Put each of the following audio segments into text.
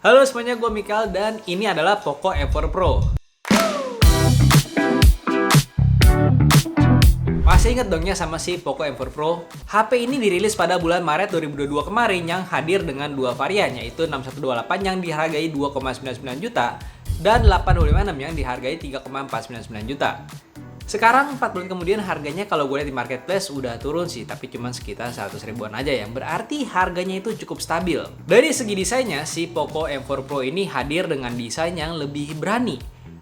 Halo semuanya, gue Mikael dan ini adalah Poco M4 Pro. Masih inget dong ya sama si Poco M4 Pro? HP ini dirilis pada bulan Maret 2022 kemarin yang hadir dengan dua varian, yaitu 6128 yang dihargai 2,99 juta dan 856 yang dihargai 3,499 juta. Sekarang 4 bulan kemudian harganya kalau gue lihat di marketplace udah turun sih, tapi cuma sekitar 100 ribuan aja, yang berarti harganya itu cukup stabil. Dari segi desainnya, si Poco M4 Pro ini hadir dengan desain yang lebih berani.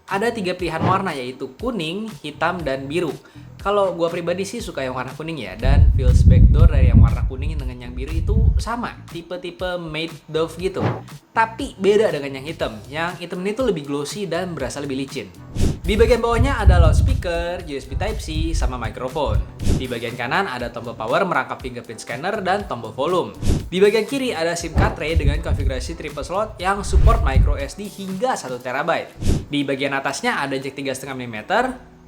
Ada 3 pilihan warna, yaitu kuning, hitam, dan biru. Kalau gue pribadi sih suka yang warna kuning ya, dan feels backdoor dari yang warna kuning dengan yang biru itu sama, tipe-tipe matte Dove gitu. Tapi beda dengan yang hitam. Yang hitam ini tuh lebih glossy dan berasa lebih licin. Di bagian bawahnya ada loudspeaker, USB Type-C, sama mikrofon. Di bagian kanan ada tombol power merangkap fingerprint scanner dan tombol volume. Di bagian kiri ada SIM card tray dengan konfigurasi triple slot yang support micro SD hingga 1 TB. Di bagian atasnya ada jack 3,5 mm,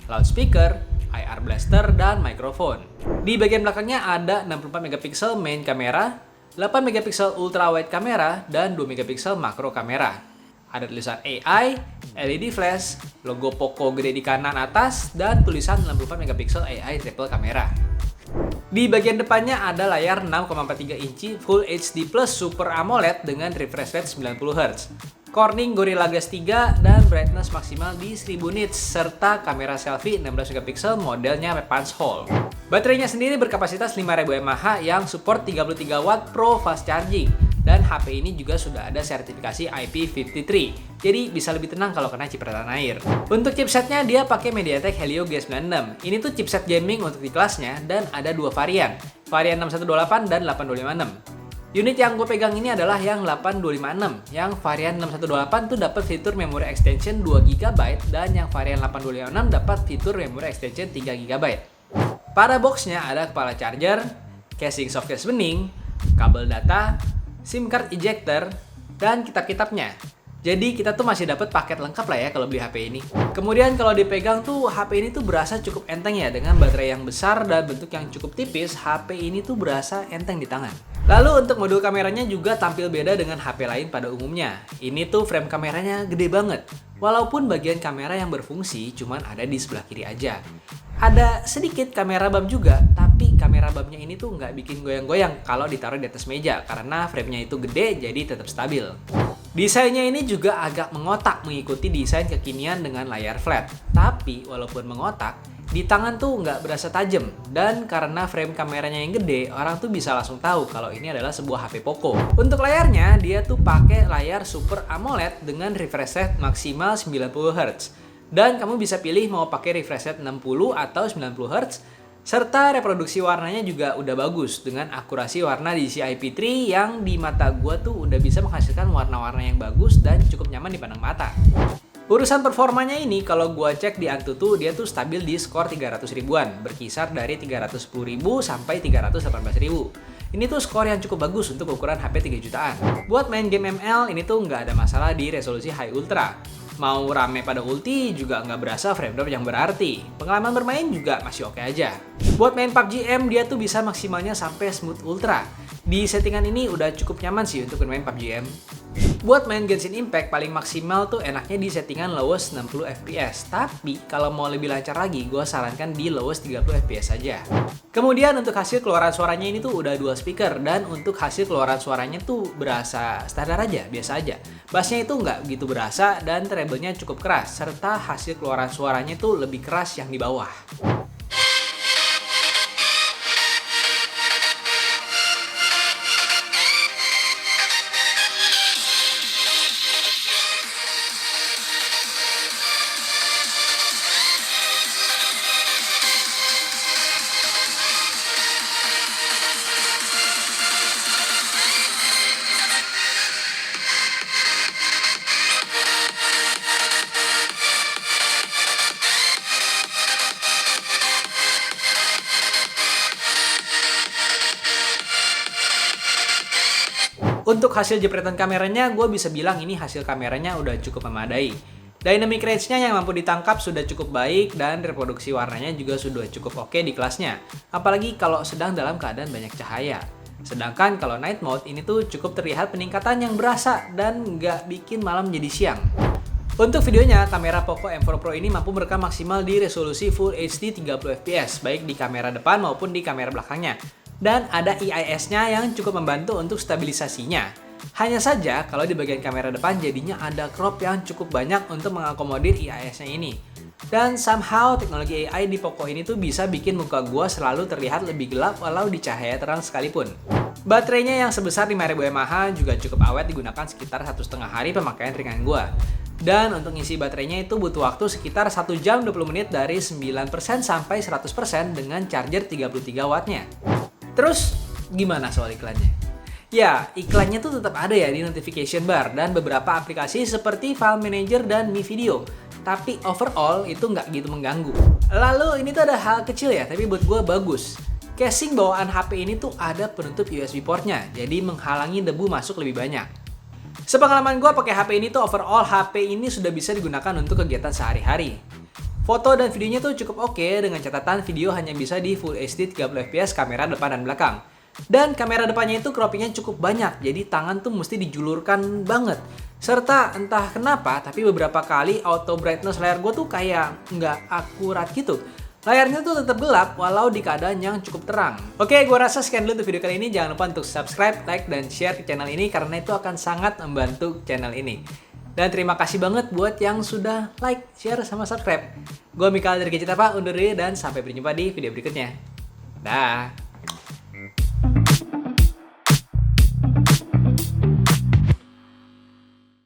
loudspeaker, IR blaster, dan mikrofon. Di bagian belakangnya ada 64 megapiksel main kamera, 8 megapiksel ultra wide kamera, dan 2 megapiksel makro kamera. Ada tulisan AI, LED flash, logo Poco gede di kanan atas, dan tulisan 64 megapiksel AI triple kamera. Di bagian depannya ada layar 6,43 inci Full HD Plus Super AMOLED dengan refresh rate 90 Hz. Corning Gorilla Glass 3 dan brightness maksimal di 1000 nits serta kamera selfie 16 megapiksel modelnya Punch Hole. Baterainya sendiri berkapasitas 5000 mAh yang support 33 watt Pro fast charging. Dan HP ini juga sudah ada sertifikasi IP53, jadi bisa lebih tenang kalau kena cipratan air. Untuk chipsetnya dia pakai MediaTek Helio G96. Ini tuh chipset gaming untuk di kelasnya dan ada dua varian 6128 dan 8256. Unit yang gue pegang ini adalah yang 8256. Yang varian 6128 tuh dapat fitur memory extension 2GB dan yang varian 8256 dapat fitur memory extension 3GB. Pada boxnya ada kepala charger, casing softcase bening, kabel data, SIM card ejector, dan kitab-kitabnya. Jadi kita tuh masih dapat paket lengkap lah ya kalau beli HP ini. Kemudian kalau dipegang tuh HP ini tuh berasa cukup enteng ya, dengan baterai yang besar dan bentuk yang cukup tipis. HP ini tuh berasa enteng di tangan. Lalu untuk modul kameranya juga tampil beda dengan HP lain pada umumnya. Ini tuh frame kameranya gede banget. Walaupun bagian kamera yang berfungsi cuman ada di sebelah kiri aja. Ada sedikit kamera bump juga, tapi kamera bumpnya ini tuh nggak bikin goyang-goyang kalau ditaruh di atas meja karena framenya itu gede jadi tetap stabil. Desainnya ini juga agak mengotak mengikuti desain kekinian dengan layar flat. Tapi walaupun mengotak, di tangan tuh nggak berasa tajam. Dan karena frame kameranya yang gede, orang tuh bisa langsung tahu kalau ini adalah sebuah HP Poco. Untuk layarnya, dia tuh pakai layar Super AMOLED dengan refresh rate maksimal 90 Hz. Dan kamu bisa pilih mau pakai refresh rate 60 atau 90 Hz. Serta reproduksi warnanya juga udah bagus dengan akurasi warna di IP3 yang di mata gua tuh udah bisa menghasilkan warna-warna yang bagus dan cukup nyaman dipandang mata. Urusan performanya ini kalau gua cek di Antutu dia tuh stabil di skor 300 ribuan, berkisar dari 310.000 sampai 318.000. Ini tuh skor yang cukup bagus untuk ukuran HP 3 jutaan. Buat main game ML ini tuh nggak ada masalah di resolusi high ultra. Mau rame pada ulti juga nggak berasa frame drop yang berarti. Pengalaman bermain juga masih oke aja. Buat main PUBG M dia tuh bisa maksimalnya sampai smooth ultra. Di settingan ini udah cukup nyaman sih untuk bermain PUBG M. Buat main Genshin Impact paling maksimal tuh enaknya di settingan lowest 60 fps. Tapi kalau mau lebih lancar lagi, gue sarankan di lowest 30 fps saja. Kemudian untuk hasil keluaran suaranya ini tuh udah dual speaker. Dan untuk hasil keluaran suaranya tuh berasa standar aja, biasa aja. Bassnya itu nggak begitu berasa dan treble-nya cukup keras. Serta hasil keluaran suaranya tuh lebih keras yang di bawah. Untuk hasil jepretan kameranya, gue bisa bilang ini hasil kameranya udah cukup memadai. Dynamic range-nya yang mampu ditangkap sudah cukup baik dan reproduksi warnanya juga sudah cukup oke di kelasnya. Apalagi kalau sedang dalam keadaan banyak cahaya. Sedangkan kalau night mode ini tuh cukup terlihat peningkatan yang berasa dan nggak bikin malam jadi siang. Untuk videonya, kamera Poco M4 Pro ini mampu merekam maksimal di resolusi Full HD 30fps, baik di kamera depan maupun di kamera belakangnya. Dan ada IIS-nya yang cukup membantu untuk stabilisasinya. Hanya saja, kalau di bagian kamera depan jadinya ada crop yang cukup banyak untuk mengakomodir IIS-nya ini. Dan somehow teknologi AI di Poco ini tuh bisa bikin muka gua selalu terlihat lebih gelap walau di cahaya terang sekalipun. Baterainya yang sebesar 5000 mAh juga cukup awet digunakan sekitar 1,5 hari pemakaian ringan gua. Dan untuk ngisi baterainya itu butuh waktu sekitar 1 jam 20 menit dari 9% sampai 100% dengan charger 33 wattnya. Terus, gimana soal iklannya? Ya, iklannya tuh tetap ada ya di notification bar dan beberapa aplikasi seperti File Manager dan Mi Video. Tapi overall itu nggak gitu mengganggu. Lalu ini tuh ada hal kecil ya, tapi buat gue bagus. Casing bawaan HP ini tuh ada penutup USB portnya, jadi menghalangi debu masuk lebih banyak. Sepengalaman gue pakai HP ini tuh overall HP ini sudah bisa digunakan untuk kegiatan sehari-hari. Foto dan videonya tuh cukup oke dengan catatan video hanya bisa di Full HD 30fps kamera depan dan belakang. Dan kamera depannya itu croppingnya cukup banyak, jadi tangan tuh mesti dijulurkan banget. Serta entah kenapa, tapi beberapa kali auto brightness layar gue tuh kayak nggak akurat gitu. Layarnya tuh tetap gelap walau di keadaan yang cukup terang. Oke, gue rasa sekian dulu untuk video kali ini. Jangan lupa untuk subscribe, like, dan share ke channel ini karena itu akan sangat membantu channel ini. Dan terima kasih banget buat yang sudah like, share, sama subscribe. Gue Mikal dari Gadget Apa, undur diri dan sampai berjumpa di video berikutnya. Dah.